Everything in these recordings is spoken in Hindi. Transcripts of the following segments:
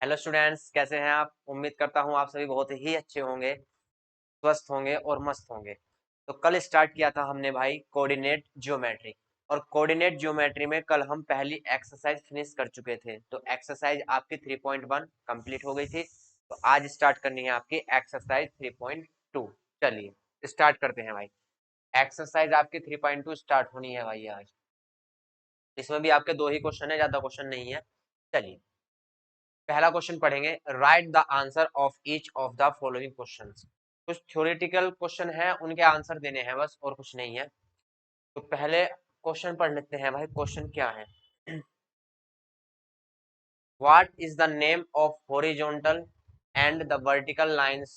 हेलो स्टूडेंट्स, कैसे हैं आप? उम्मीद करता हूं आप सभी बहुत ही अच्छे होंगे, स्वस्थ होंगे और मस्त होंगे। तो कल स्टार्ट किया था हमने भाई कोऑर्डिनेट ज्योमेट्री। और कोऑर्डिनेट ज्योमेट्री में कल हम पहली एक्सरसाइज फिनिश कर चुके थे। तो एक्सरसाइज आपकी 3.1 कंप्लीट हो गई थी। तो आज स्टार्ट करनी है आपकी एक्सरसाइज 3.2। चलिए स्टार्ट करते हैं भाई। एक्सरसाइज आपकी 3.2 स्टार्ट होनी है भाई आज। इसमें भी आपके दो ही क्वेश्चन है, ज्यादा क्वेश्चन नहीं है। चलिए पहला क्वेश्चन पढ़ेंगे। Right the answer of each of the following questions. कुछ थ्योरेटिकल क्वेश्चन है, उनके आंसर देने हैं बस, और कुछ नहीं है। तो पहले क्वेश्चन पढ़ लेते हैं भाई। क्वेश्चन क्या है? What is the name of horizontal and the vertical lines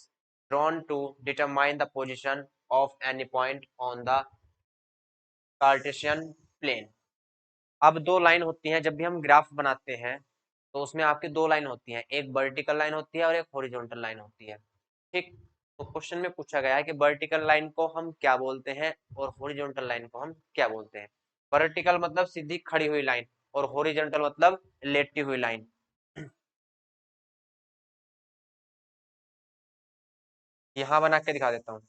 drawn to determine the position of any point on the Cartesian plane. अब दो लाइन होती हैं जब भी हम ग्राफ बनाते हैं, तो उसमें आपकी दो लाइन होती हैं, एक वर्टिकल लाइन होती है और एक हॉरिजॉन्टल लाइन होती है। ठीक। तो क्वेश्चन में पूछा गया है कि वर्टिकल लाइन को हम क्या बोलते हैं और हॉरिजॉन्टल लाइन को हम क्या बोलते हैं। वर्टिकल मतलब सीधी खड़ी हुई लाइन, और हॉरिजॉन्टल मतलब लेटी हुई लाइन। यहां बना के दिखा देता हूँ।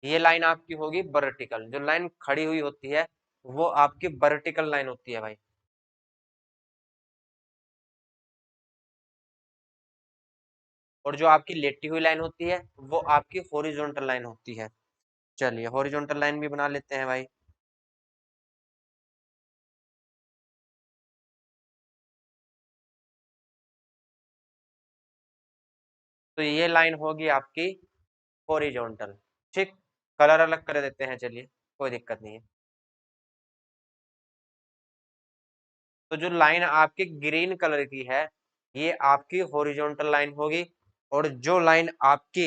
ये लाइन आपकी होगी वर्टिकल, जो लाइन खड़ी हुई होती है वो आपकी वर्टिकल लाइन होती है भाई। और जो आपकी लेटी हुई लाइन होती है वो आपकी हॉरिजॉन्टल लाइन होती है। चलिए हॉरिजॉन्टल लाइन भी बना लेते हैं भाई। तो ये लाइन होगी आपकी हॉरिजॉन्टल। ठीक। कलर अलग कर देते हैं, चलिए कोई दिक्कत नहीं है। तो जो लाइन आपकी ग्रीन कलर की है ये आपकी हॉरिजॉन्टल लाइन होगी। और जो लाइन आपकी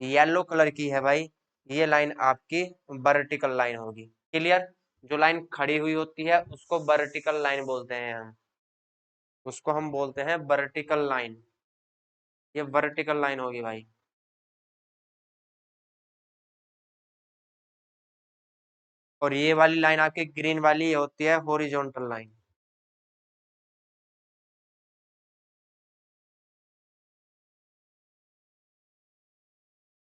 येलो कलर की है भाई, ये लाइन आपकी वर्टिकल लाइन होगी। क्लियर? जो लाइन खड़ी हुई होती है उसको वर्टिकल लाइन बोलते हैं हम। उसको हम बोलते हैं वर्टिकल लाइन। ये वर्टिकल लाइन होगी भाई। और ये वाली लाइन आपकी ग्रीन वाली ये होती है हॉरिजॉन्टल लाइन।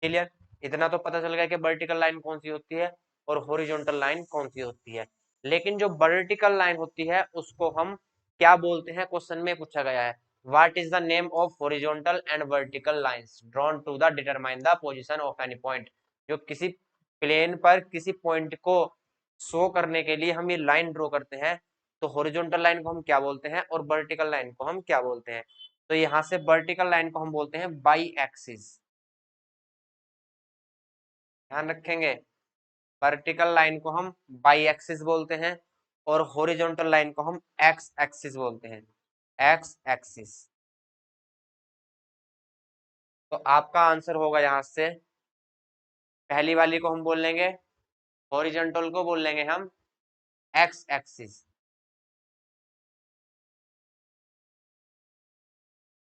क्लियर? इतना तो पता चल गया कि वर्टिकल लाइन कौन सी होती है और हॉरिजॉन्टल लाइन कौन सी होती है। लेकिन जो वर्टिकल लाइन होती है उसको हम क्या बोलते हैं, क्वेश्चन में पूछा गया है। What is the name of horizontal and vertical lines drawn to the determine the position of any point. जो किसी प्लेन पर किसी पॉइंट को शो करने के लिए हम ये लाइन ड्रॉ करते हैं, तो हॉरिजॉन्टल लाइन को हम क्या बोलते हैं और वर्टिकल लाइन को हम क्या बोलते हैं। तो यहाँ से वर्टिकल लाइन को हम बोलते हैं बाई एक्सिस। ध्यान रखेंगे, वर्टिकल लाइन को हम बाई एक्सिस बोलते हैं और हॉरिजॉन्टल लाइन को हम एक्स एक्सिस बोलते हैं। X axis. तो आपका आंसर होगा यहां से, पहली वाली को हम बोल लेंगे, हॉरिजॉन्टल को बोल लेंगे हम एक्स एक्सिस।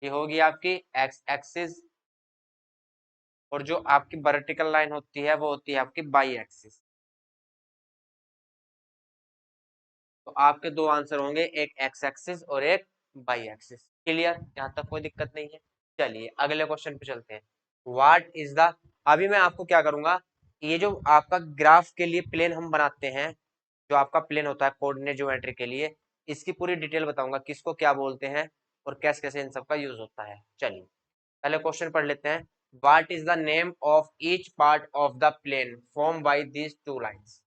ये होगी आपकी एक्स एक्सिस। और जो आपकी वर्टिकल लाइन होती है वो होती है आपकी बाई एक्सिस। तो आपके दो आंसर होंगे, एक एक्स एक्सिस और एक बाई एक्सिस। क्लियर? यहाँ तक कोई दिक्कत नहीं है। चलिए अगले क्वेश्चन पे चलते हैं। व्हाट इज द, अभी मैं आपको क्या करूंगा, ये जो आपका ग्राफ के लिए प्लेन हम बनाते हैं, जो आपका प्लेन होता है कोऑर्डिनेट ज्योमेट्री के लिए, इसकी पूरी डिटेल बताऊंगा किसको क्या बोलते हैं और कैसे कैसे इन सब का यूज होता है। चलिए पहले क्वेश्चन पढ़ लेते हैं। What is the name of each part of the plane form by these two lines.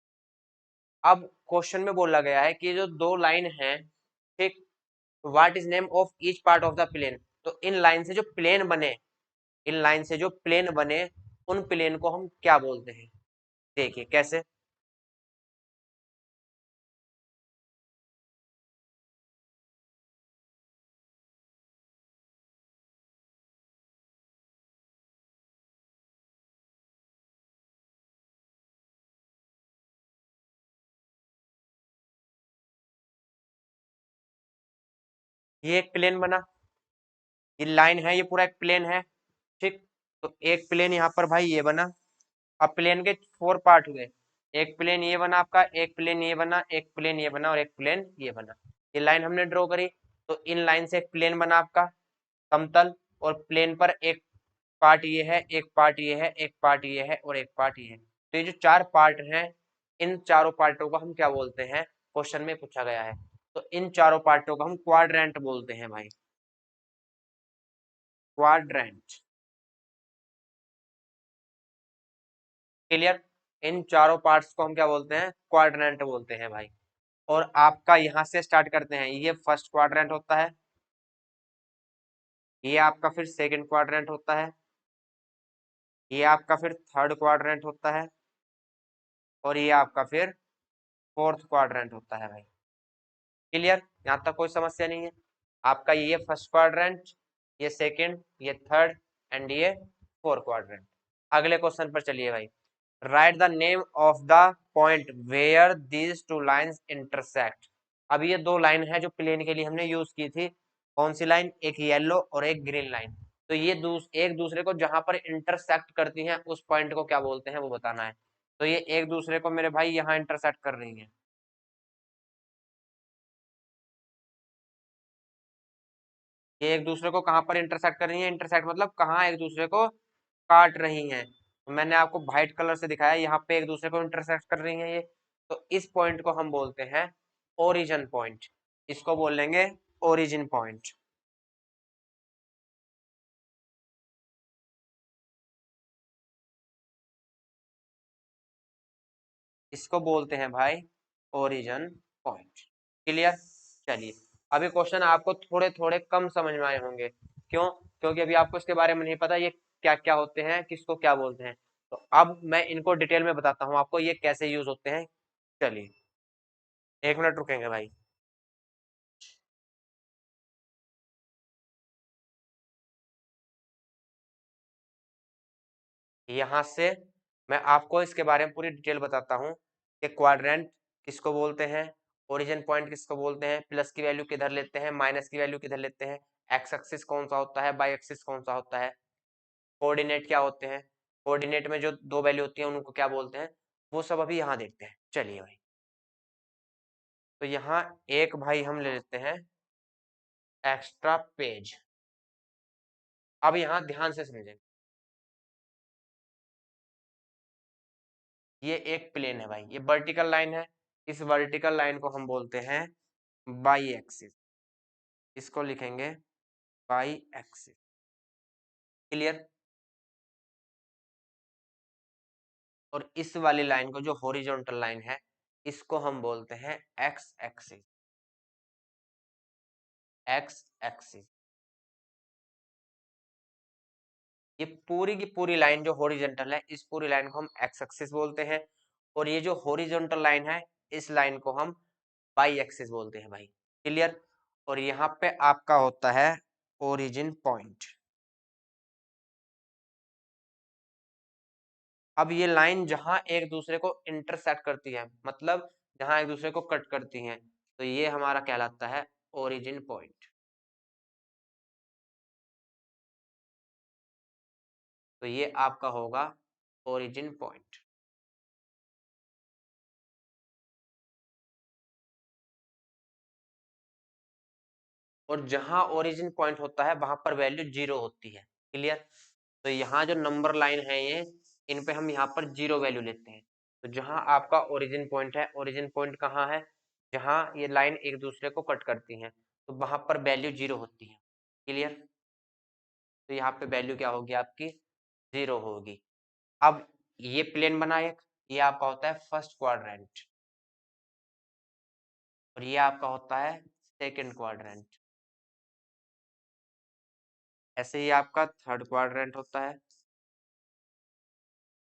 अब क्वेश्चन में बोला गया है कि जो दो लाइन है, ठीक, what is name of each part of the plane. तो इन लाइन से जो प्लेन बने, इन लाइन से जो प्लेन बने, उन प्लेन को हम क्या बोलते हैं। देखिए कैसे। ये एक प्लेन बना, ये लाइन है, ये पूरा एक प्लेन है। ठीक। तो एक प्लेन यहाँ पर भाई ये बना। अब प्लेन के फोर पार्ट हुए, एक प्लेन ये बना आपका, एक प्लेन ये बना, एक प्लेन ये बना और एक प्लेन ये बना। ये लाइन हमने ड्रॉ करी, तो इन लाइन से एक प्लेन बना आपका समतल, और प्लेन पर एक पार्ट ये है, एक पार्ट ये है, एक पार्ट ये है और एक पार्ट ये है। तो ये जो चार पार्ट हैं, इन चारों पार्टों को हम क्या बोलते हैं, क्वेश्चन में पूछा गया है। तो इन चारों पार्टों को हम क्वाड्रेंट बोलते हैं भाई, क्वाड्रेंट। क्लियर? इन चारों पार्ट्स को हम क्या बोलते हैं, क्वाड्रेंट बोलते हैं भाई। और आपका यहां से स्टार्ट करते हैं, ये फर्स्ट क्वाड्रेंट होता है, ये आपका फिर सेकंड क्वाड्रेंट होता है, ये आपका फिर थर्ड क्वाड्रेंट होता है, और ये आपका फिर फोर्थ क्वाड्रेंट होता है भाई। क्लियर? यहाँ तक कोई समस्या नहीं है। आपका ये फर्स्ट क्वाड्रेंट, ये सेकंड, ये थर्ड एंड ये फोर्थ क्वाड्रेंट। अगले क्वेश्चन पर चलिए भाई। Write the name of the point where these two lines intersect. अब ये दो लाइन है जो प्लेन के लिए हमने यूज की थी। कौन सी लाइन? एक येलो और एक ग्रीन लाइन। तो ये एक दूसरे को जहां पर इंटरसेक्ट करती हैं उस पॉइंट को क्या बोलते हैं वो बताना है। तो ये एक दूसरे को मेरे भाई यहाँ इंटरसेक्ट कर रही है। ये एक दूसरे को कहाँ पर इंटरसेक्ट कर रही है? इंटरसेक्ट मतलब कहाँ एक दूसरे को काट रही हैं। तो मैंने आपको व्हाइट कलर से दिखाया, यहाँ पे एक दूसरे को इंटरसेक्ट कर रही हैं ये। तो इस पॉइंट को हम बोलते हैं ओरिजिन पॉइंट। इसको बोल लेंगे ओरिजिन पॉइंट। इसको बोलते हैं भाई ओरिजिन पॉइंट। क्लियर? चलिए, अभी क्वेश्चन आपको थोड़े थोड़े कम समझ में आए होंगे। क्यों? क्योंकि अभी आपको इसके बारे में नहीं पता ये क्या क्या होते हैं, किसको क्या बोलते हैं। तो अब मैं इनको डिटेल में बताता हूँ आपको ये कैसे यूज होते हैं। चलिए, एक मिनट रुकेंगे भाई। यहाँ से मैं आपको इसके बारे में पूरी डिटेल बताता हूँ कि क्वाड्रेंट किसको बोलते हैं, ओरिजिन पॉइंट किसको बोलते हैं, प्लस की वैल्यू किधर लेते हैं, माइनस की वैल्यू किधर लेते हैं, एक्स एक्सिस कौन सा होता है, बाई एक्सिस कौन सा होता है, कोऑर्डिनेट क्या होते हैं, कोऑर्डिनेट में जो दो वैल्यू होती है उनको क्या बोलते हैं, वो सब अभी यहाँ देखते हैं। चलिए भाई, तो यहाँ एक भाई हम ले लेते हैं एक्स्ट्रा पेज। अब यहाँ ध्यान से समझें, ये एक प्लेन है भाई, ये वर्टिकल लाइन है। इस वर्टिकल लाइन को हम बोलते हैं बाई एक्सिस। इसको लिखेंगे बाई एक्सिस। क्लियर? और इस वाली लाइन को जो हॉरिजॉन्टल लाइन है इसको हम बोलते हैं एक्स एक्सिस। X axis. ये पूरी की पूरी लाइन जो हॉरिजॉन्टल है इस पूरी लाइन को हम एक्स एक्सिस बोलते हैं। और ये जो हॉरिजॉन्टल लाइन है इस लाइन को हम बाई एक्सिस बोलते हैं भाई। क्लियर? और यहाँ पे आपका होता है ओरिजिन पॉइंट। अब ये लाइन जहां एक दूसरे को इंटरसेक्ट करती है, मतलब जहां एक दूसरे को कट करती हैं, तो ये हमारा कहलाता है ओरिजिन पॉइंट। तो ये आपका होगा ओरिजिन पॉइंट। और जहां ओरिजिन पॉइंट होता है वहां पर वैल्यू जीरो होती है। क्लियर? तो यहाँ जो नंबर लाइन है ये, इन पे हम यहाँ पर जीरो वैल्यू लेते हैं। तो जहां आपका ओरिजिन पॉइंट है, ओरिजिन पॉइंट कहाँ है, जहां ये लाइन एक दूसरे को कट करती हैं, तो वहां पर वैल्यू जीरो होती है। क्लियर? तो यहाँ पे वैल्यू क्या होगी आपकी, जीरो होगी। अब ये प्लेन बना एक, ये आपका होता है फर्स्ट क्वाड्रेंट, और ये आपका होता है सेकंड क्वाड्रेंट। ऐसे ही आपका थर्ड क्वाड्रेंट होता है,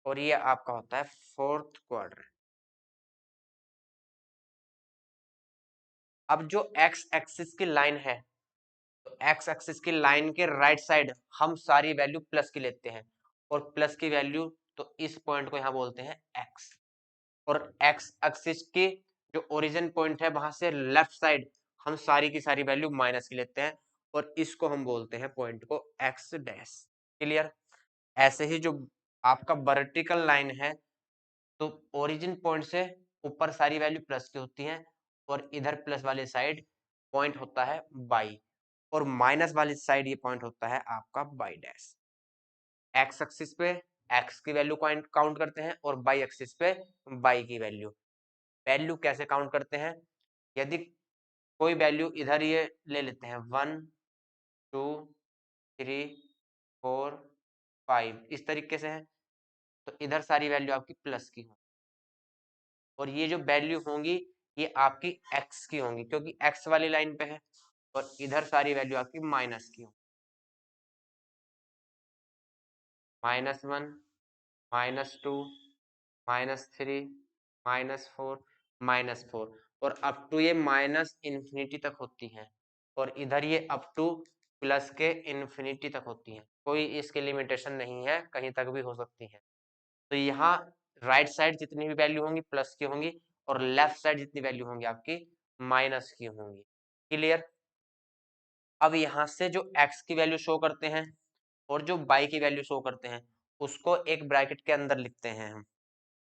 और ये आपका होता है फोर्थ क्वाड्रेंट। अब जो एक्स एक्सिस की लाइन है, तो एक्स एक्सिस की लाइन के राइट साइड हम सारी वैल्यू प्लस की लेते हैं, और प्लस की वैल्यू, तो इस पॉइंट को यहाँ बोलते हैं एक्स। और एक्स एक्सिस की जो ओरिजिन पॉइंट है वहां से लेफ्ट साइड हम सारी की सारी वैल्यू माइनस की लेते हैं, और इसको हम बोलते हैं पॉइंट को एक्स डैश। क्लियर? ऐसे ही जो आपका वर्टिकल लाइन है, तो ओरिजिन पॉइंट से ऊपर सारी वैल्यू प्लस की होती हैं और इधर प्लस वाले साइड पॉइंट होता है बाई, और माइनस वाली साइड ये पॉइंट होता है आपका बाई डैश। एक्स एक्सिस पे एक्स की वैल्यू काउंट करते हैं और बाई एक्सिस पे बाई की वैल्यू। वैल्यू कैसे काउंट करते हैं, यदि कोई वैल्यू इधर ये ले लेते हैं 1 2 3 4 5 इस तरीके से है, तो इधर सारी वैल्यू आपकी प्लस की होंगी और ये जो वैल्यू होंगी ये आपकी एक्स की होंगी क्योंकि एक्स वाली लाइन पे है, और इधर सारी वैल्यू आपकी माइनस की होंगी। -1 -2 -3 -4 -4 और अप टू ये माइनस इन्फिनिटी तक होती हैं, और इधर ये अप टू प्लस के इन्फिनिटी तक होती हैं। कोई इसकी लिमिटेशन नहीं है, कहीं तक भी हो सकती है। तो यहाँ राइट साइड जितनी भी वैल्यू होंगी प्लस की होंगी और लेफ्ट साइड जितनी वैल्यू होंगी आपकी माइनस की होंगी। क्लियर। अब यहाँ से जो x की वैल्यू शो करते हैं और जो y की वैल्यू शो करते हैं उसको एक ब्रैकेट के अंदर लिखते हैं हम,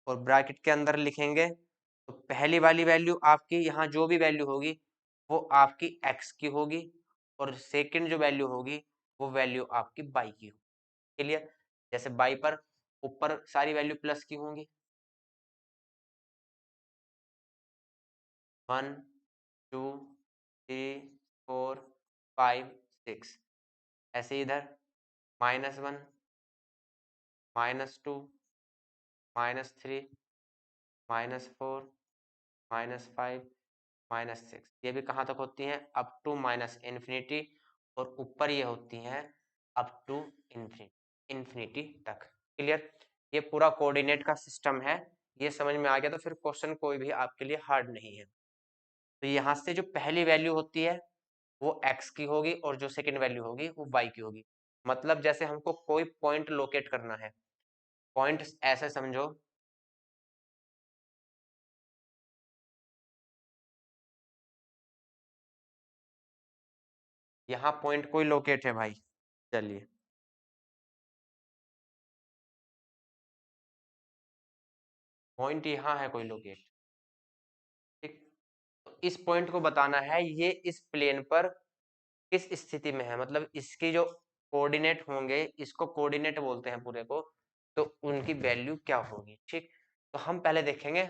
और ब्रैकेट के अंदर लिखेंगे तो पहली वाली वैल्यू आपकी यहाँ जो भी वैल्यू होगी वो आपकी x की होगी, और सेकंड जो वैल्यू होगी वो वैल्यू आपकी y की होगी। क्लियर। जैसे y पर ऊपर सारी वैल्यू प्लस की होंगी, 1 2 3 4 5 6, ऐसे इधर -1 -2 -3 -4 -5 -6, ये भी कहाँ तक होती हैं, अप टू माइनस इन्फिनिटी, और ऊपर ये होती हैं अप टू इन्फिनिटी तक। क्लियर। ये पूरा कोऑर्डिनेट का सिस्टम है, ये समझ में आ गया तो फिर क्वेश्चन कोई भी आपके लिए हार्ड नहीं है। तो यहाँ से जो पहली वैल्यू होती है वो x की होगी और जो सेकंड वैल्यू होगी वो y की होगी। मतलब जैसे हमको कोई पॉइंट लोकेट करना है, पॉइंट ऐसे समझो, यहाँ पॉइंट कोई लोकेट है भाई, चलिए पॉइंट यहाँ है कोई लोकेट, ठीक। तो इस पॉइंट को बताना है ये इस प्लेन पर किस स्थिति में है, मतलब इसकी जो कोऑर्डिनेट होंगे, इसको कोऑर्डिनेट बोलते हैं पूरे को, तो उनकी वैल्यू क्या होगी, ठीक। तो हम पहले देखेंगे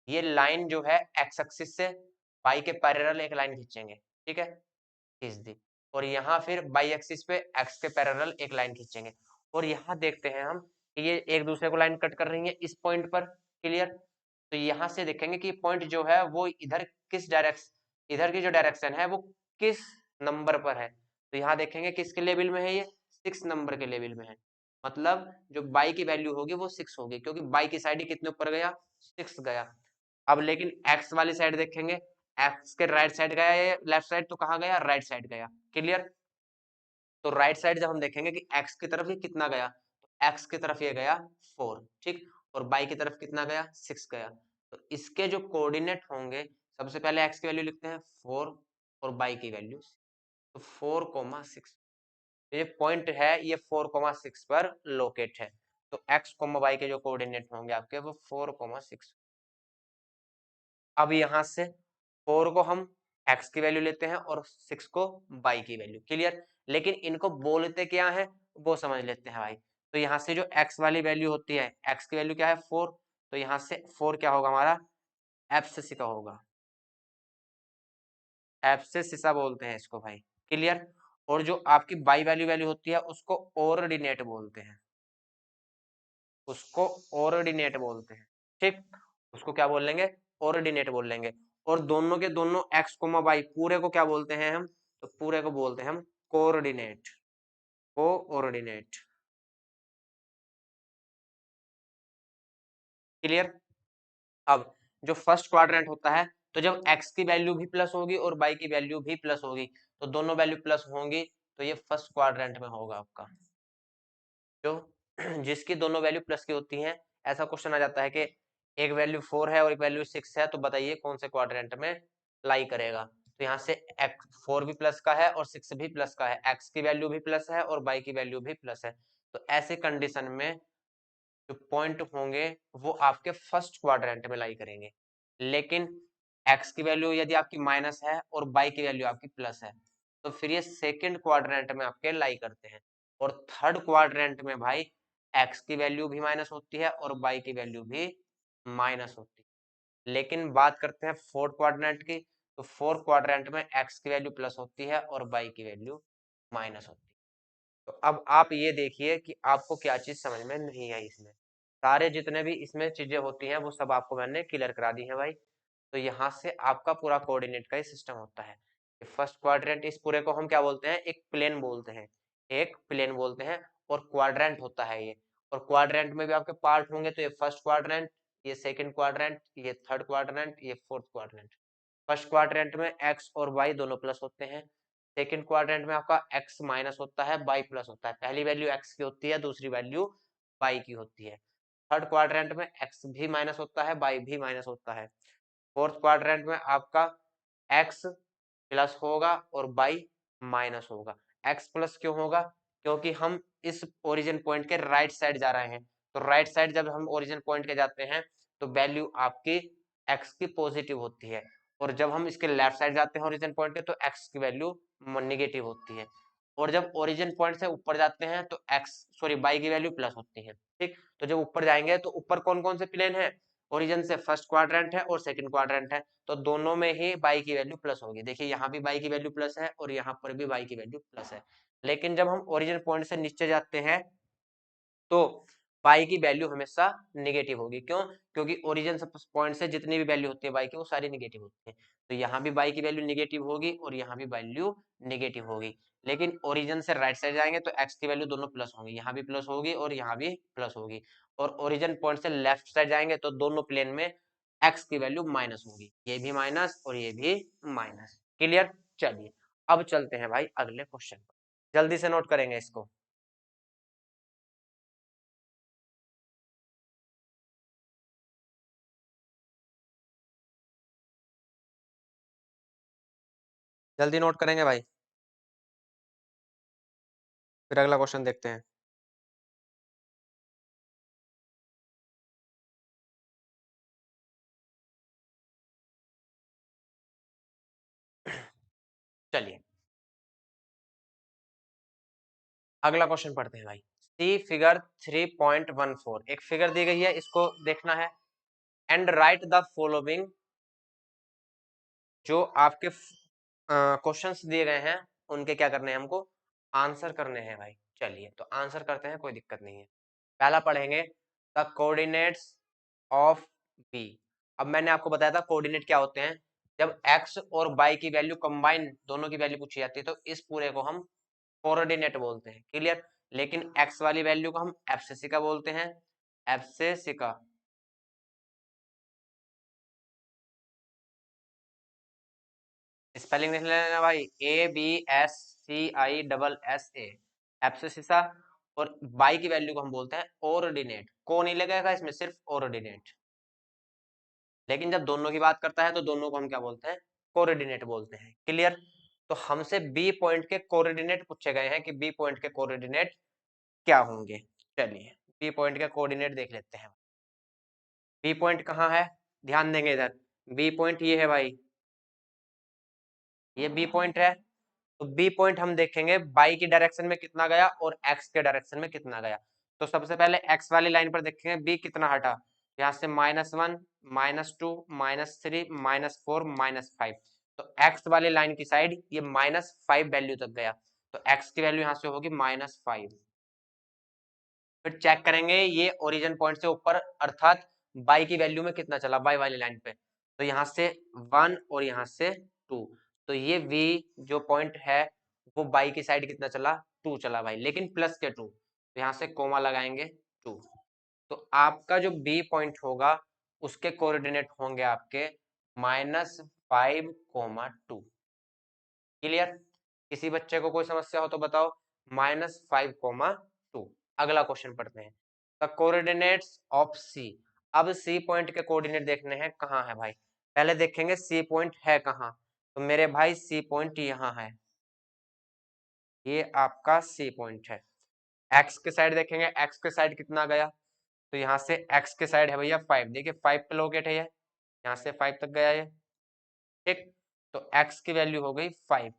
ये लाइन जो है एक्स एक्सिस से वाई के पैरेलल एक लाइन खींचेंगे, ठीक है, खींच दी, और यहाँ फिर बाई एक्सिस पे एक्स के पैरेलल एक लाइन खींचेंगे, और यहाँ देखते हैं हम कि ये एक दूसरे को लाइन कट कर रही है इस पॉइंट पर। क्लियर। तो यहाँ से देखेंगे कि पॉइंट जो है वो इधर किस डायरेक्शन, इधर की जो डायरेक्शन है वो किस नंबर पर है, तो यहाँ देखेंगे किसके लेवल में है, ये 6 नंबर के लेवल में है। मतलब जो बाई की वैल्यू होगी वो 6 होगी क्योंकि बाई की साइड कितने ऊपर गया, 6 गया। अब लेकिन एक्स वाली साइड देखेंगे, एक्स के राइट साइड गया या लेफ्ट साइड, तो कहाँ गया, राइट साइड गया। क्लियर। तो राइट साइड जब हम देखेंगे कि एक्स की तरफ ये कितना गया, तो एक्स की तरफ ये गया 4, ठीक, और बाई की तरफ कितना गया, 6 गया। तो इसके जो कोऑर्डिनेट होंगे, सबसे पहले एक्स की वैल्यू लिखते हैं 4 और बाई की वैल्यू, तो 4,6, ये पॉइंट है ये 4,6 पर लोकेट है। तो एक्स वाई के जो कोऑर्डिनेट होंगे आपके वो 4,6। अब यहाँ से 4 को हम x की वैल्यू लेते हैं और 6 को y की वैल्यू। क्लियर। लेकिन इनको बोलते क्या है वो समझ लेते हैं भाई। तो यहाँ से जो x वाली वैल्यू होती है, x की वैल्यू क्या है 4, तो यहाँ से 4 क्या होगा हमारा, एब्सिस का होगा, एब्सिस बोलते हैं इसको भाई। क्लियर। और जो आपकी y वैल्यू वैल्यू होती है उसको ऑर्डिनेट बोलते हैं, उसको ऑर्डिनेट बोलते हैं, ठीक, उसको क्या बोल लेंगे, ऑर्डिनेट बोल लेंगे। और दोनों के दोनों x y पूरे को क्या बोलते हैं हम, तो पूरे को बोलते हैं हम कोऑर्डिनेट, कोऑर्डिनेट। क्लियर। अब जो फर्स्ट क्वाड्रेंट होता है, तो जब x की वैल्यू भी प्लस होगी और y की वैल्यू भी प्लस होगी, तो दोनों वैल्यू प्लस होंगी, तो ये फर्स्ट क्वाड्रेंट में होगा आपका, जो जिसकी दोनों वैल्यू प्लस की होती हैं। ऐसा क्वेश्चन आ जाता है कि एक वैल्यू 4 है और एक वैल्यू 6 है, तो बताइए कौन से क्वाड्रेंट में लाई करेगा। तो यहाँ से x 4 भी प्लस का है और 6 भी प्लस का है, x की वैल्यू भी प्लस है और y की वैल्यू भी प्लस है, तो ऐसे कंडीशन में जो पॉइंट होंगे वो आपके फर्स्ट क्वाड्रेंट में लाई करेंगे, लेकिन x की वैल्यू यदि आपकी माइनस है और y की वैल्यू आपकी प्लस है तो फिर ये सेकंड क्वाड्रेंट में आपके लाई करते हैं। और थर्ड क्वाड्रेंट में भाई x की वैल्यू भी माइनस होती है और y की वैल्यू भी माइनस होती है। लेकिन बात करते हैं फोर्थ क्वाड्रेंट की, तो फोर्थ क्वाड्रेंट में x की वैल्यू प्लस होती है और y की वैल्यू माइनस होती है। तो अब आप ये देखिए कि आपको क्या चीज समझ में नहीं आई इसमें। सारे जितने भी इसमें चीजें होती हैं वो सब आपको मैंने क्लियर करा दी है भाई। तो यहाँ से आपका पूरा कोऑर्डिनेट का ही सिस्टम होता है। फर्स्ट क्वाड्रेंट, इस पूरे को हम क्या बोलते हैं, एक प्लेन बोलते हैं, एक प्लेन बोलते हैं। और क्वाड्रेंट होता है ये। और क्वाड्रेंट में भी आपके पार्ट होंगे, तो ये फर्स्ट क्वाड्रेंट, ये सेकंड क्वाड्रेंट, ये थर्ड क्वाड्रेंट, ये फोर्थ क्वाड्रेंट। फर्स्ट क्वाड्रेंट में एक्स और वाई दोनों प्लस होते हैं। सेकंड क्वाड्रेंट में आपका एक्स माइनस होता है, वाई प्लस होता है। पहली वैल्यू एक्स की होती है, दूसरी वैल्यू वाई की होती है। थर्ड क्वाड्रेंट में एक्स भी माइनस होता है, वाई भी माइनस होता है। फोर्थ क्वाड्रेंट में आपका एक्स प्लस होगा और बाई माइनस होगा। एक्स प्लस क्यों होगा, क्योंकि हम इस ओरिजिन पॉइंट के राइट साइड जा रहे हैं। तो राइट साइड जब हम ओरिजिन पॉइंट के जाते हैं तो वैल्यू आपकी एक्स की पॉजिटिव होती है। और जब हम इसके लेफ्ट साइड जाते हैं ओरिजिन पॉइंट के तो एक्स की वैल्यू निगेटिव होती है। और जब ओरिजिन पॉइंट से ऊपर जाते हैं तो एक्स सॉरी बाई की वैल्यू प्लस होती है। ठीक, तो जब ऊपर जाएंगे तो ऊपर कौन कौन से प्लेन है, ओरिजिन से फर्स्ट क्वाड्रेंट है और सेकंड क्वाड्रेंट है। तो दोनों में ही बाई की वैल्यू प्लस होगी। देखिए यहाँ भी बाई की वैल्यू प्लस है और यहाँ पर भी बाई की वैल्यू प्लस है। लेकिन जब हम ओरिजिन पॉइंट से नीचे जाते हैं तो बाई की वैल्यू हमेशा नेगेटिव होगी। क्यों, क्योंकि ओरिजिन पॉइंट से जितनी भी वैल्यू होती है बाई की वो सारी नेगेटिव होती है। तो यहाँ भी बाई की वैल्यू नेगेटिव होगी और यहाँ भी वैल्यू नेगेटिव होगी। लेकिन ओरिजिन से राइट साइड जाएंगे तो एक्स की वैल्यू दोनों प्लस होंगी, यहाँ भी प्लस होगी और यहाँ भी प्लस होगी। और ओरिजिन पॉइंट से लेफ्ट साइड जाएंगे तो दोनों प्लेन में एक्स की वैल्यू माइनस होगी, ये भी माइनस और ये भी माइनस। क्लियर, चलिए अब चलते हैं भाई अगले क्वेश्चन पर, जल्दी से नोट करेंगे इसको। जल्दी नोट करेंगे भाई, फिर अगला क्वेश्चन देखते हैं। चलिए अगला क्वेश्चन पढ़ते हैं भाई। सी फिगर 3.14, एक फिगर दी गई है, इसको देखना है। एंड राइट द फॉलोइंग, जो आपके क्वेश्चंस दिए गए हैं उनके क्या करने हैं हमको, आंसर करने हैं भाई। चलिए तो आंसर करते हैं, कोई दिक्कत नहीं है। पहला पढ़ेंगे द कोऑर्डिनेट्स ऑफ बी। अब मैंने आपको बताया था कोऑर्डिनेट क्या होते हैं, जब एक्स और वाई की वैल्यू कंबाइन दोनों की वैल्यू पूछी जाती है तो इस पूरे को हम कोऑर्डिनेट बोलते हैं। क्लियर, लेकिन एक्स वाली वैल्यू को हम एब्सिसिका बोलते हैं, एब्सिसिका। स्पेलिंग देख लेना भाई, ABSCISSA, एब्सिसिसा। और बाई की वैल्यू को हम बोलते हैं ऑर्डिनेट, को नहीं लगेगा इसमें, सिर्फ ऑर्डिनेट। लेकिन जब दोनों की बात करता है तो दोनों को हम क्या बोलते हैं, कोऑर्डिनेट बोलते हैं। क्लियर, तो हमसे बी पॉइंट के कोऑर्डिनेट पूछे गए हैं कि बी पॉइंट के कोऑर्डिनेट क्या होंगे। चलिए बी पॉइंट के कोऑर्डिनेट देख लेते हैं। बी पॉइंट कहाँ है, ध्यान देंगे इधर। बी पॉइंट ये है भाई, ये बी पॉइंट है। तो बी पॉइंट हम देखेंगे बाई की डायरेक्शन में कितना गया और एक्स के डायरेक्शन में कितना गया। तो सबसे पहले एक्स वाली लाइन पर देखेंगे बी कितना हटा, यहाँ से -1, -2, -3, -4, -5। तो एक्स वाली लाइन की साइड ये -5 वैल्यू तक गया, तो एक्स की वैल्यू यहाँ से होगी -5। फिर चेक करेंगे ये ओरिजिन पॉइंट से ऊपर, अर्थात बाई की वैल्यू में कितना चला बाई वाली लाइन पे, तो यहाँ से 1 और यहाँ से 2। तो ये v जो पॉइंट है वो बाई की साइड कितना चला, 2 चला भाई, लेकिन प्लस के 2, तो यहाँ से कोमा लगाएंगे 2। तो आपका जो बी पॉइंट होगा उसके कोऑर्डिनेट होंगे आपके -5, 2। क्लियर, किसी बच्चे को कोई समस्या हो तो बताओ, -5, 2। अगला क्वेश्चन पढ़ते हैं, द कोऑर्डिनेट्स ऑफ सी। अब सी पॉइंट के कोऑर्डिनेट देखने हैं कहाँ है भाई। पहले देखेंगे सी पॉइंट है कहाँ, तो मेरे भाई सी पॉइंट यहाँ है, ये आपका सी पॉइंट है। एक्स के साइड देखेंगे, एक्स के साइड कितना गया, तो यहाँ से x के साइड है भैया 5, देखिए 5 पे लोकेट है ये, यहाँ से 5 तक गया ये, ठीक। तो x की वैल्यू हो गई 5।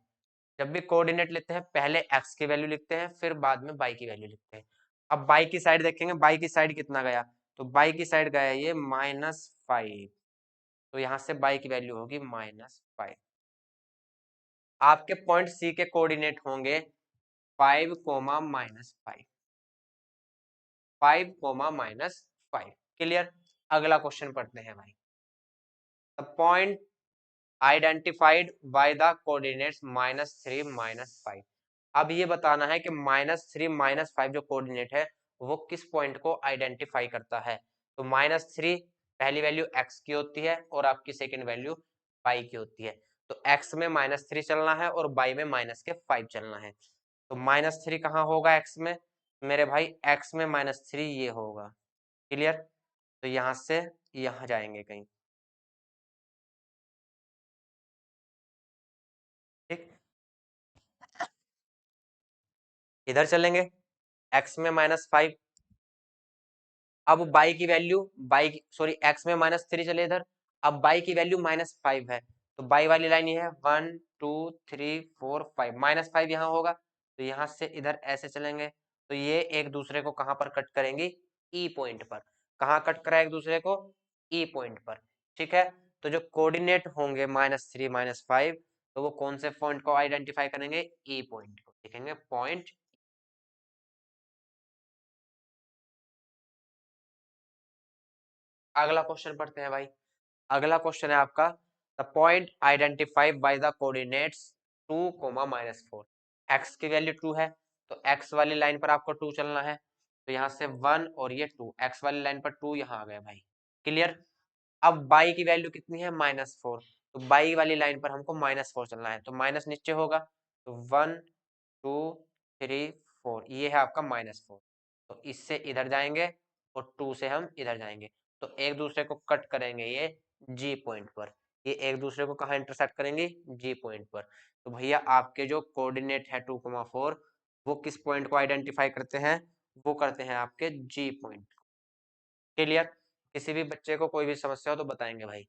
जब भी कोऑर्डिनेट लेते हैं पहले x की वैल्यू लिखते हैं, फिर बाद में y की वैल्यू लिखते हैं। अब y की साइड देखेंगे, y की साइड कितना गया, तो y की साइड गया ये -5, तो यहाँ से y की वैल्यू होगी -5। आपके पॉइंट सी के कोऑर्डिनेट होंगे 5, -5, 5, क्लियर। अगला क्वेश्चन पढ़ते हैं भाई। The point identified by the coordinates -3, -5। अब ये बताना है कि -3, -5 जो कोऑर्डिनेट है वो किस पॉइंट को आइडेंटिफाई करता है। तो -3 पहली वैल्यू x की होती है और आपकी सेकंड वैल्यू y की होती है। तो x में -3 चलना है और y में -5 चलना है। तो -3 कहाँ होगा x में, मेरे भाई x में -3 ये होगा, क्लियर। तो यहाँ से यहाँ जाएंगे कहीं, ठीक। इधर चलेंगे, x में -5, अब बाई की वैल्यू, सॉरी x में -3 चले इधर, अब बाई की वैल्यू -5 है, तो बाई वाली लाइन ये है 1 2 3 4 5, -5 यहाँ होगा, तो यहाँ से इधर ऐसे चलेंगे, तो ये एक दूसरे को कहाँ पर कट करेंगी, ई पॉइंट पर। कहाँ कट करा एक दूसरे को, ई पॉइंट पर, ठीक है। तो जो कोऑर्डिनेट होंगे -3 -5, तो वो कौन से पॉइंट को आइडेंटिफाई करेंगे, ई पॉइंट को लिखेंगे पॉइंट। अगला क्वेश्चन पढ़ते हैं भाई। अगला क्वेश्चन है आपका, the point identified by the coordinates 2, -4। x की वैल्यू 2 है, तो x वाली लाइन पर आपको 2 चलना है, तो यहाँ से 1 और ये 2, x वाली लाइन पर 2 यहाँ आ गए भाई, क्लियर। अब y की वैल्यू कितनी है, -4, तो y वाली लाइन पर हमको -4 चलना है, तो माइनस नीचे होगा, तो 1 2 3 4, ये है आपका -4। तो इससे इधर जाएंगे और 2 से हम इधर जाएंगे, तो एक दूसरे को कट करेंगे ये जी पॉइंट पर, ये एक दूसरे को कहाँ इंटरसेक्ट करेंगे, जी पॉइंट पर। तो भैया आपके जो कोऑर्डिनेट है 2,4, वो किस पॉइंट को आइडेंटिफाई करते हैं, वो करते हैं आपके जी पॉइंट, क्लियर। किसी भी बच्चे को कोई भी समस्या हो तो बताएंगे भाई।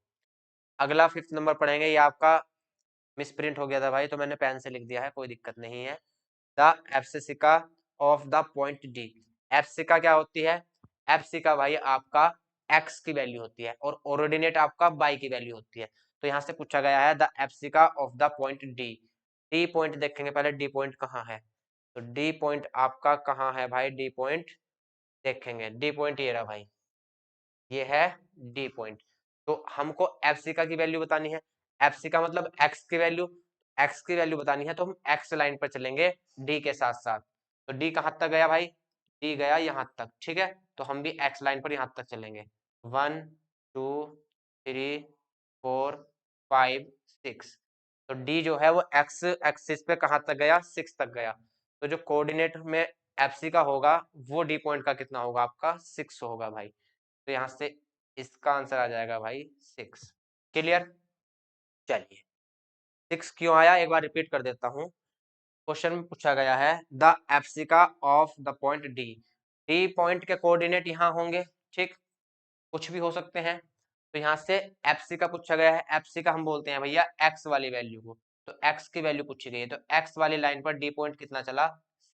अगला 5th नंबर पढ़ेंगे, ये आपका मिस प्रिंट हो गया था भाई, तो मैंने पेन से लिख दिया है, कोई दिक्कत नहीं है। The abscissa of the point D. Abscissa क्या होती है, एब्सिका भाई आपका x की वैल्यू होती है और ऑर्डिनेट आपका y की वैल्यू होती है। तो यहाँ से पूछा गया है the abscissa of the point D. D point देखेंगे पहले, डी पॉइंट कहाँ है, तो डी पॉइंट आपका कहाँ है भाई, डी पॉइंट देखेंगे, डी पॉइंट ये रहा भाई, ये है डी पॉइंट। तो हमको एफसी का की वैल्यू बतानी है, एफसी का मतलब एक्स की वैल्यू, एक्स की वैल्यू बतानी है, तो हम एक्स लाइन पर चलेंगे डी के साथ साथ। तो डी कहाँ तक गया भाई, डी गया यहाँ तक, ठीक है। तो हम भी एक्स लाइन पर यहाँ तक चलेंगे, 1 2 3 4 5 6। तो डी जो है वो एक्स एक्सिस पे कहाँ तक गया, 6 तक गया। तो जो कोऑर्डिनेट में एफसी का होगा वो डी पॉइंट का कितना होगा, आपका 6 होगा भाई। तो यहाँ से इसका आंसर आ जाएगा भाई 6, क्लियर। चलिए 6 क्यों आया, एक बार रिपीट कर देता हूँ। क्वेश्चन में पूछा गया है the abscissa of the point D. D point के कोऑर्डिनेट यहाँ होंगे, ठीक, कुछ भी हो सकते हैं। तो यहाँ से एप्सिका पूछा गया है, एप्सिका हम बोलते हैं भैया एक्स वाली वैल्यू को, तो एक्स की वैल्यू पूछी गई है, तो एक्स वाली लाइन पर डी पॉइंट कितना चला,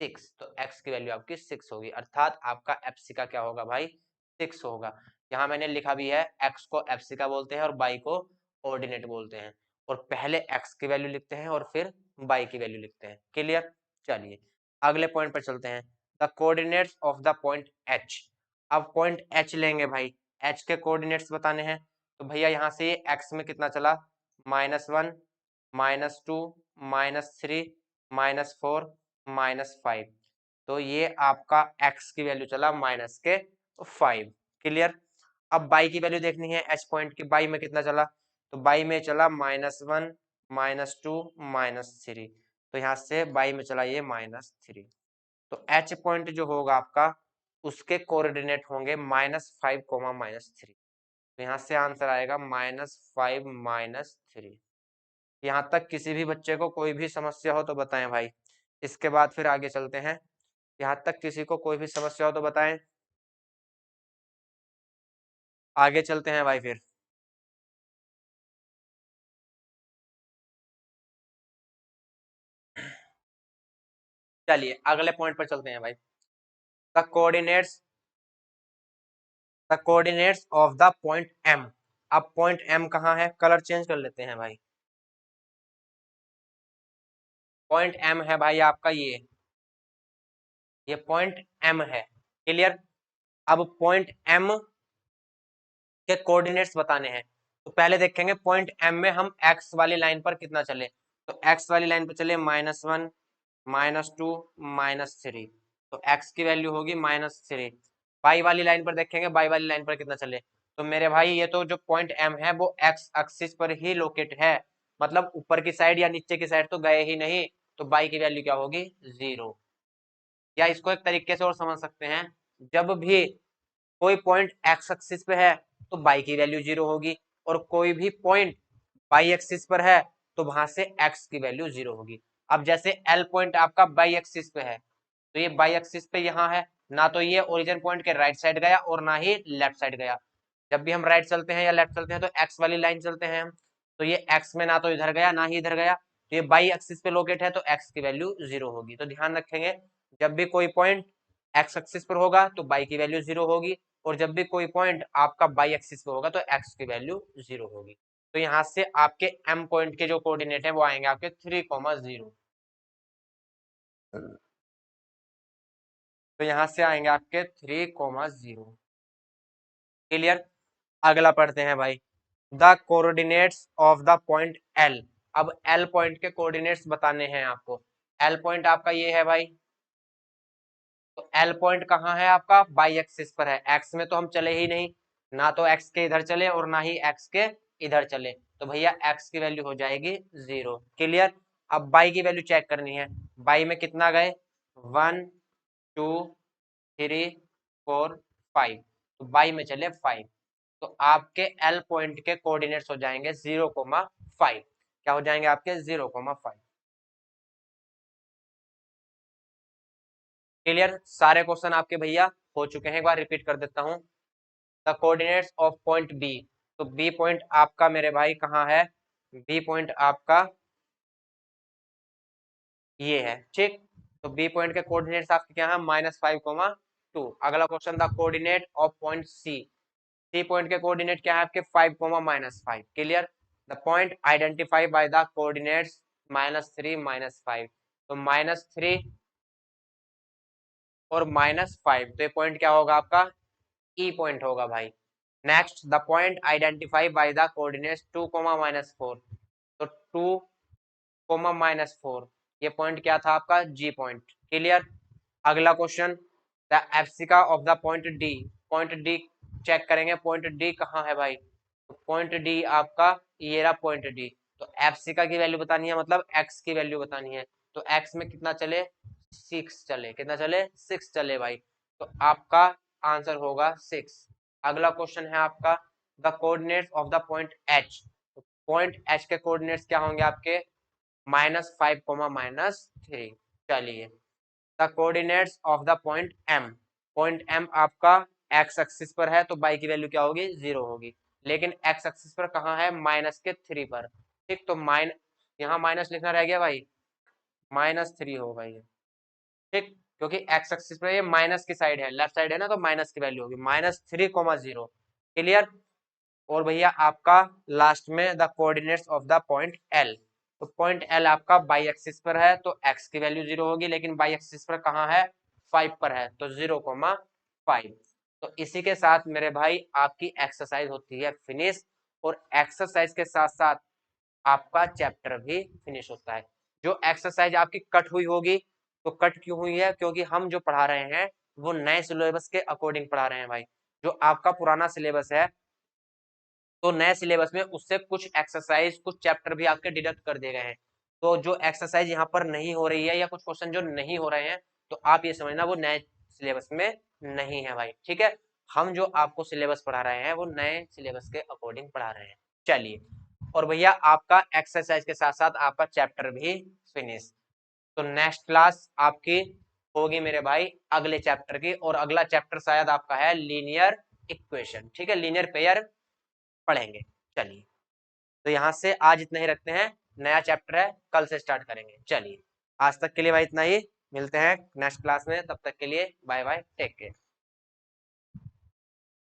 6, तो एक्स की वैल्यू आपकी 6 होगी, अर्थात आपका एप्सिका क्या होगा भाई, 6 होगा। यहाँ मैंने लिखा भी है एक्स को एप्सिका बोलते हैं और बाई को ऑर्डिनेट बोलते हैं, और पहले एक्स की वैल्यू लिखते हैं और फिर बाई की वैल्यू लिखते हैं, क्लियर। चलिए अगले पॉइंट पर चलते हैं, the coordinates of the point H. अब पॉइंट एच लेंगे भाई, एच के कोऑर्डिनेट्स बताने हैं, तो भैया यहाँ से ये एक्स में कितना चला, -1 -2 -3 -4 -5, तो ये आपका x की वैल्यू चला -5, क्लियर। अब बाई की वैल्यू देखनी है, एच पॉइंट की बाई में कितना चला, तो बाई में चला -1 -2 -3, तो यहाँ से बाई में चला ये -3। तो एच पॉइंट जो होगा आपका उसके कोऑर्डिनेट होंगे -5, -3, तो यहाँ से आंसर आएगा -5 -3। यहाँ तक किसी भी बच्चे को कोई भी समस्या हो तो बताएं भाई, इसके बाद फिर आगे चलते हैं। यहाँ तक किसी को कोई भी समस्या हो तो बताएं। आगे चलते हैं भाई फिर। चलिए अगले पॉइंट पर चलते हैं भाई। The coordinates the coordinates of the point M. अब पॉइंट एम कहाँ है, कलर चेंज कर लेते हैं भाई। पॉइंट एम है भाई आपका ये पॉइंट एम है। क्लियर। अब पॉइंट एम के कोऑर्डिनेट्स बताने हैं। तो पहले देखेंगे पॉइंट एम में हम एक्स वाली लाइन पर कितना चले। तो एक्स वाली लाइन पर चले -1 -2 -3, तो एक्स की वैल्यू होगी -3। बाई वाली लाइन पर देखेंगे, बाई वाली लाइन पर कितना चले। तो मेरे भाई ये तो जो पॉइंट एम है वो एक्स एक्सिस पर ही लोकेट है, मतलब ऊपर की साइड या नीचे की साइड तो गए ही नहीं। तो बाई की वैल्यू क्या होगी, 0। या इसको एक तरीके से और समझ सकते हैं, जब भी कोई पॉइंट एक्स एक्सिस पे है तो बाई की वैल्यू 0 होगी, और कोई भी पॉइंट बाई एक्सिस पर है तो वहां से एक्स की वैल्यू 0 होगी। अब जैसे एल पॉइंट आपका बाई एक्सिस पे है, तो ये बाई एक्सिस पे यहाँ है, ना तो ये ओरिजिन पॉइंट के राइट साइड गया और ना ही लेफ्ट साइड गया। जब भी हम राइट चलते हैं या लेफ्ट चलते हैं तो एक्स वाली लाइन चलते हैं हम, तो ये एक्स में ना तो इधर गया ना ही इधर गया, तो ये बाई एक्सिस पे लोकेट है तो एक्स की वैल्यू 0 होगी। तो ध्यान रखेंगे, जब भी कोई पॉइंट एक्स एक्सिस पर होगा तो बाई की वैल्यू 0 होगी, और जब भी कोई पॉइंट आपका बाई एक्सिस पे होगा तो एक्स की वैल्यू 0 होगी। तो यहाँ से आपके एम पॉइंट के जो कोऑर्डिनेट है वो आएंगे आपके 3,0। तो यहाँ से आएंगे आपके 3,0। क्लियर। अगला पढ़ते हैं भाई, the coordinates of the point L. अब एल पॉइंट के कोऑर्डिनेट्स बताने हैं आपको। एल पॉइंट आपका ये है भाई, तो एल पॉइंट कहाँ है आपका, बाई एक्सिस पर है। एक्स में तो हम चले ही नहीं, ना तो एक्स के इधर चले और ना ही एक्स के इधर चले, तो भैया एक्स की वैल्यू हो जाएगी 0। क्लियर। अब बाई की वैल्यू चेक करनी है, बाई में कितना गए, 1 2 3 4 5, तो बाई में चले 5। तो आपके एल पॉइंट के कोऑर्डिनेट्स हो जाएंगे 0,5। क्या हो जाएंगे आपके 0,5। क्लियर। सारे क्वेश्चन आपके भैया हो चुके हैं, एक बार रिपीट कर देता हूं। The coordinates of point B. तो बी पॉइंट आपका मेरे भाई कहाँ है, बी पॉइंट आपका ये है, ठीक। तो बी पॉइंट के कोऑर्डिनेट्स आपके क्या है, -5,2। अगला question, the coordinate of point C. C point के कोऑर्डिनेट क्या है आपके 5,-5। Clear. The point identify by the coordinates -3 -5। तो -3 और -5, तो ये पॉइंट क्या होगा आपका, ई पॉइंट होगा भाई। Next, the point identify by the coordinates 2, -4। तो 2, -4, ये पॉइंट क्या था आपका, जी पॉइंट। क्लियर। अगला question, the abscissa of the point D. Point D check करेंगे, पॉइंट डी कहाँ है भाई, तो पॉइंट डी आपका ये रहा पॉइंट डी। तो एप्सिका की वैल्यू बतानी है, मतलब एक्स की वैल्यू बतानी है। तो एक्स में कितना चले, 6 चले, कितना चले, 6 चले भाई। तो आपका आंसर होगा 6। अगला क्वेश्चन है आपका, the coordinates of the point H. Point H के कोऑर्डिनेट्स क्या होंगे आपके, -5, -3। चलिए, the coordinates of the point M. Point M आपका एक्स एक्सिस पर है तो बाई की वैल्यू क्या होगी, 0 होगी। लेकिन एक्स एक्सिस पर कहाँ है, -3 पर। ठीक, तो यहाँ माइनस लिखना रह गया भाई, -3 होगा ये। ठीक, क्योंकि एक्स एक्सिस पर ये माइनस की साइड है, लेफ्ट साइड है ना, तो माइनस की वैल्यू होगी -3,0। क्लियर। और भैया आपका लास्ट में the coordinates of the point L. तो पॉइंट एल आपका बाई एक्सिस पर है तो एक्स की वैल्यू 0 होगी, लेकिन बाई एक्सिस पर कहाँ है, 5 पर है, तो 0,5। तो इसी के साथ मेरे भाई आपकी एक्सरसाइज होती है फिनिश, और एक्सरसाइज के साथ साथ आपका चैप्टर भी फिनिश होता है। जो एक्सरसाइज आपकी कट हुई होगी, तो कट क्यों हुई है, क्योंकि हम जो पढ़ा रहे हैं वो नए सिलेबस के अकॉर्डिंग पढ़ा रहे हैं भाई। जो आपका पुराना सिलेबस है, तो नए सिलेबस में उससे कुछ एक्सरसाइज कुछ चैप्टर भी आपके डिडक्ट कर दिए गए हैं। तो जो एक्सरसाइज यहाँ पर नहीं हो रही है या कुछ क्वेश्चन जो नहीं हो रहे हैं, तो आप ये समझना वो नए सिलेबस में नहीं है भाई, ठीक है। हम जो आपको सिलेबस पढ़ा रहे हैं वो नए सिलेबस के अकॉर्डिंग पढ़ा रहे हैं। चलिए, और भैया आपका एक्सरसाइज के साथ साथ आपका चैप्टर भी फिनिश। तो नेक्स्ट क्लास आपकी होगी मेरे भाई अगले चैप्टर की, और अगला चैप्टर शायद आपका है लीनियर इक्वेशन, ठीक है, लीनियर पेयर पढ़ेंगे। चलिए, तो यहाँ से आज इतना ही रखते हैं, नया चैप्टर है, कल से स्टार्ट करेंगे। चलिए, आज तक के लिए भाई इतना ही, मिलते हैं नेक्स्ट क्लास में, तब तक के लिए बाय बाय, टेक केयर।